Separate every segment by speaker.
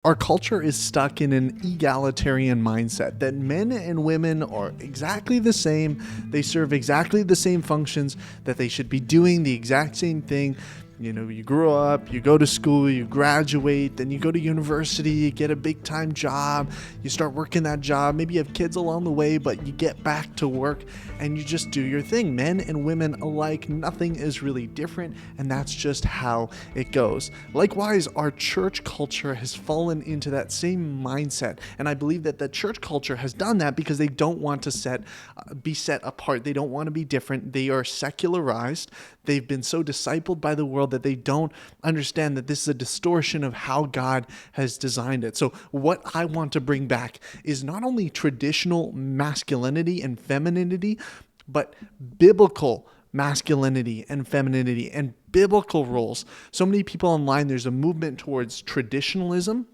Speaker 1: Our culture is stuck in an egalitarian mindset that men and women are exactly the same, they serve exactly the same functions, that they should be doing the exact same thing. You know, you grow up, you go to school, you graduate, then you go to university, you get a big time job, you start working that job, maybe you have kids along the way, but you get back to work and you just do your thing. Men and women alike, nothing is really different, and that's just how it goes. Likewise, our church culture has fallen into that same mindset, and I believe that the church culture has done that because they don't want to be set apart. They don't want to be different. They are secularized. They've been so discipled by the world that they don't understand that this is a distortion of how God has designed it. So what I want to bring back is not only traditional masculinity and femininity, but biblical masculinity and femininity and biblical roles. So many people online, there's a movement towards traditionalism.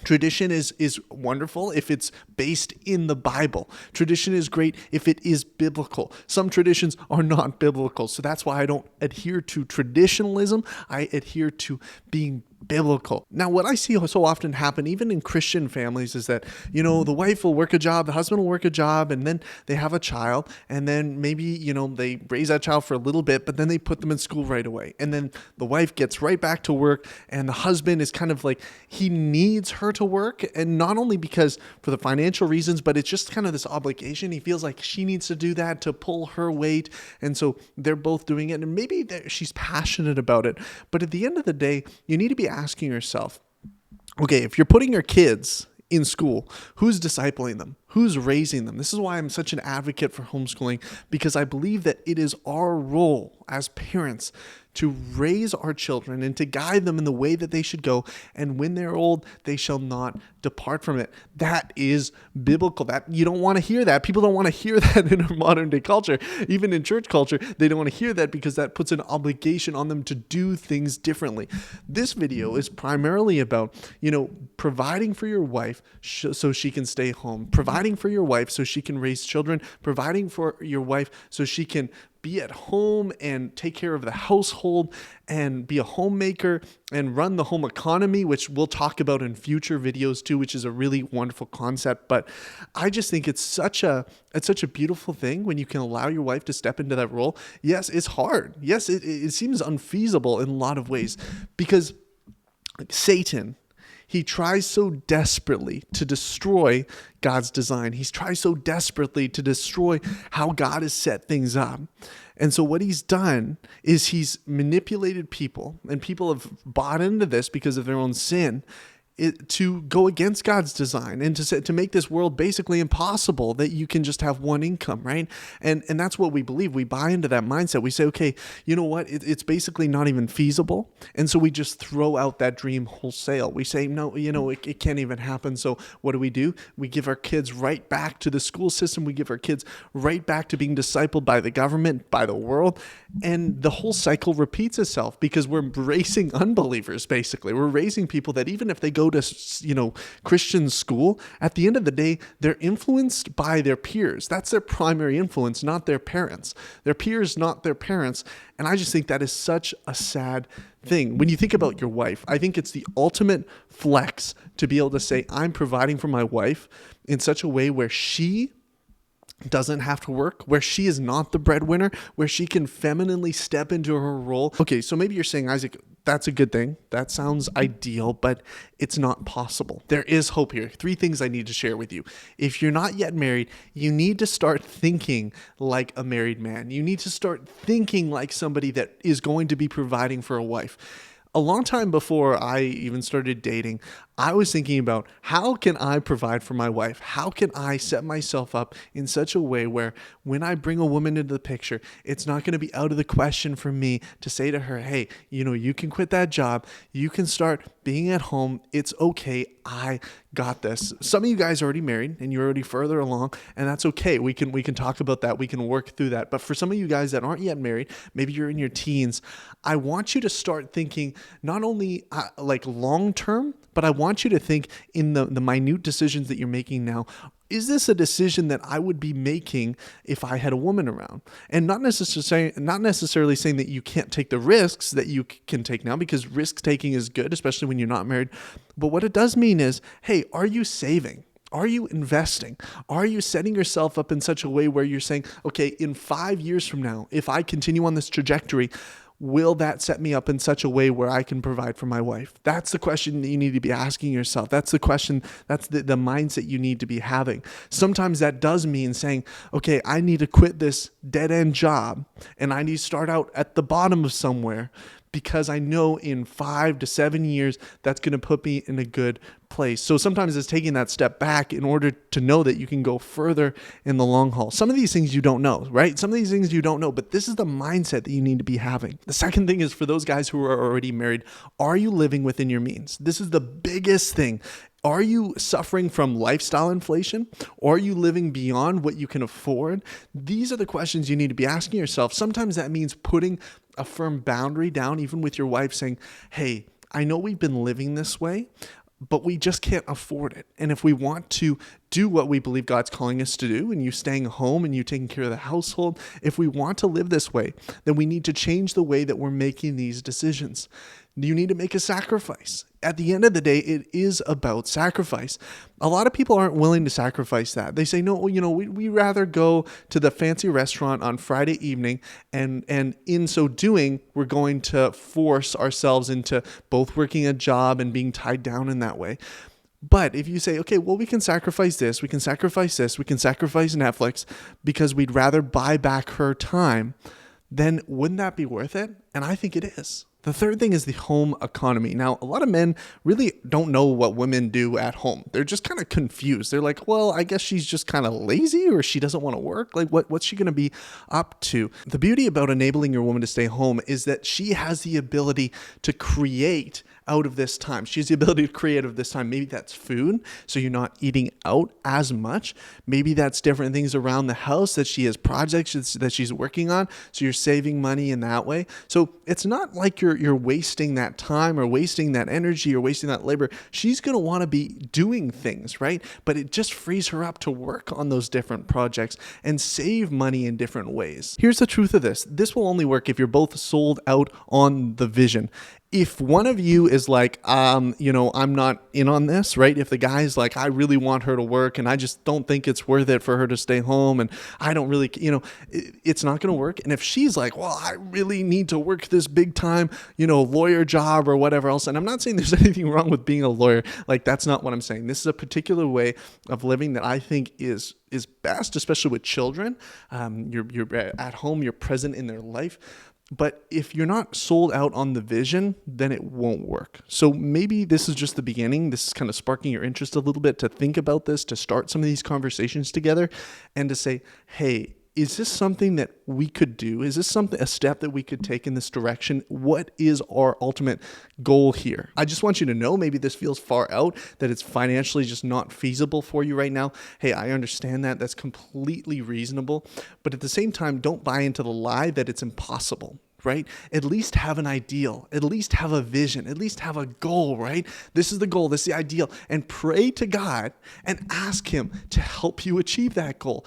Speaker 1: Tradition is wonderful if it's based in the Bible. Tradition is great if it is biblical. Some traditions are not biblical. So that's why I don't adhere to traditionalism. I adhere to being biblical. Now, what I see so often happen, even in Christian families, is that, the wife will work a job, the husband will work a job, and then they have a child, and then maybe, they raise that child for a little bit, but then they put them in school right away. And then the wife gets right back to work, and the husband is kind of like, he needs her to work, and not only because for the financial reasons, but it's just kind of this obligation. He feels like she needs to do that to pull her weight, and so they're both doing it, and maybe she's passionate about it, but at the end of the day, you need to be asking yourself, okay, if you're putting your kids in school, who's discipling them? Who's raising them? This is why I'm such an advocate for homeschooling, because I believe that it is our role as parents to raise our children and to guide them in the way that they should go. And when they're old, they shall not depart from it. That is biblical. That you don't want to hear that. People don't want to hear that in our modern day culture. Even in church culture, they don't want to hear that because that puts an obligation on them to do things differently. This video is primarily about, providing for your wife so she can stay home, providing for your wife so she can raise children, providing for your wife so she can be at home and take care of the household and be a homemaker and run the home economy, which we'll talk about in future videos too, which is a really wonderful concept. But I just think it's such a beautiful thing when you can allow your wife to step into that role. Yes, it's hard. Yes, it seems unfeasible in a lot of ways because Satan, he tries so desperately to destroy God's design. He tries so desperately to destroy how God has set things up. And so what he's done is he's manipulated people, and people have bought into this because of their own sin, to go against God's design and to make this world basically impossible, that you can just have one income, right? And that's what we believe. We buy into that mindset. We say, okay, you know what? It's basically not even feasible. And so we just throw out that dream wholesale. We say, no, it can't even happen. So what do? We give our kids right back to the school system. We give our kids right back to being discipled by the government, by the world. And the whole cycle repeats itself because we're raising unbelievers, basically. We're raising people that even if they go to, Christian school, at the end of the day, they're influenced by their peers. That's their primary influence, not their parents. Their peers, not their parents. And I just think that is such a sad thing. When you think about your wife, I think it's the ultimate flex to be able to say, I'm providing for my wife in such a way where she doesn't have to work, where she is not the breadwinner, where she can femininely step into her role. Okay, so maybe you're saying, Isaac, that's a good thing. That sounds ideal, but it's not possible. There is hope here. 3 things I need to share with you. If you're not yet married, you need to start thinking like a married man. You need to start thinking like somebody that is going to be providing for a wife. A long time before I even started dating, I was thinking about how can I provide for my wife? How can I set myself up in such a way where when I bring a woman into the picture, it's not going to be out of the question for me to say to her, hey, you can quit that job. You can start being at home. It's okay. I got this. Some of you guys are already married and you're already further along, and that's okay. We can talk about that. We can work through that. But for some of you guys that aren't yet married, maybe you're in your teens, I want you to start thinking not only like long term, but I want you to think in the minute decisions that you're making now. Is this a decision that I would be making if I had a woman around? And not necessarily saying that you can't take the risks that you can take now, because risk taking is good, especially when you're not married. But what it does mean is, hey, are you saving? Are you investing? Are you setting yourself up in such a way where you're saying, okay, in 5 years from now, if I continue on this trajectory, will that set me up in such a way where I can provide for my wife? That's the question that you need to be asking yourself. That's the question, that's the mindset you need to be having. Sometimes that does mean saying, okay, I need to quit this dead-end job and I need to start out at the bottom of somewhere, because I know in 5 to 7 years, that's going to put me in a good place. So sometimes it's taking that step back in order to know that you can go further in the long haul. Some of these things you don't know, right? Some of these things you don't know, but this is the mindset that you need to be having. The second thing is, for those guys who are already married, are you living within your means? This is the biggest thing. Are you suffering from lifestyle inflation? Or are you living beyond what you can afford? These are the questions you need to be asking yourself. Sometimes that means putting a firm boundary down, even with your wife, saying, hey, I know we've been living this way, but we just can't afford it. And if we want to do what we believe God's calling us to do, and you staying home and you taking care of the household, if we want to live this way, then we need to change the way that we're making these decisions. You need to make a sacrifice. At the end of the day, it is about sacrifice. A lot of people aren't willing to sacrifice that. They say, no, we rather go to the fancy restaurant on Friday evening, and in so doing, we're going to force ourselves into both working a job and being tied down in that way. But if you say, okay, well, we can sacrifice this, we can sacrifice this, we can sacrifice Netflix because we'd rather buy back her time, then wouldn't that be worth it? And I think it is. The third thing is the home economy. Now, a lot of men really don't know what women do at home. They're just kind of confused. They're like, well, I guess she's just kind of lazy, or she doesn't want to work. Like, what's she going to be up to? The beauty about enabling your woman to stay home is that she has the ability to create out of this time. She has the ability to create out of this time. Maybe that's food, so you're not eating out as much. Maybe that's different things around the house that she has projects that she's working on, so you're saving money in that way. So it's not like you're wasting that time or wasting that energy or wasting that labor. She's going to want to be doing things, right? But it just frees her up to work on those different projects and save money in different ways. Here's the truth of this. This will only work if you're both sold out on the vision. If one of you is like, I'm not in on this, right? If the guy's like, I really want her to work and I just don't think it's worth it for her to stay home, and I don't really, it's not going to work. And if she's like, well, I really need to work this big time, lawyer job or whatever else. And I'm not saying there's anything wrong with being a lawyer. Like, that's not what I'm saying. This is a particular way of living that I think is best, especially with children. You're at home, you're present in their life. But if you're not sold out on the vision, then it won't work. So maybe this is just the beginning. This is kind of sparking your interest a little bit to think about this, to start some of these conversations together, and to say, hey, is this something that we could do? Is this a step that we could take in this direction? What is our ultimate goal here? I just want you to know, maybe this feels far out, that it's financially just not feasible for you right now. Hey, I understand that. That's completely reasonable. But at the same time, don't buy into the lie that it's impossible. Right? At least have an ideal, at least have a vision, at least have a goal, right? This is the goal, this is the ideal, and pray to God and ask him to help you achieve that goal.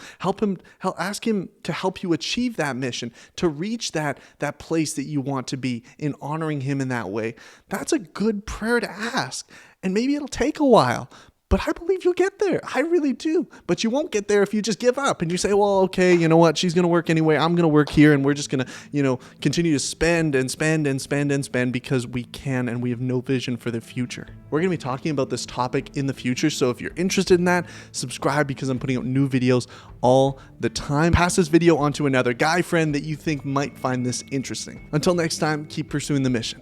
Speaker 1: Ask him to help you achieve that mission, to reach that place that you want to be, in honoring him in that way. That's a good prayer to ask. And maybe it'll take a while, but I believe you'll get there. I really do. But you won't get there if you just give up and you say, well, okay, you know what? She's going to work anyway. I'm going to work here, and we're just going to, continue to spend and spend and spend and spend because we can, and we have no vision for the future. We're going to be talking about this topic in the future. So if you're interested in that, subscribe, because I'm putting out new videos all the time. Pass this video on to another guy friend that you think might find this interesting. Until next time, keep pursuing the mission.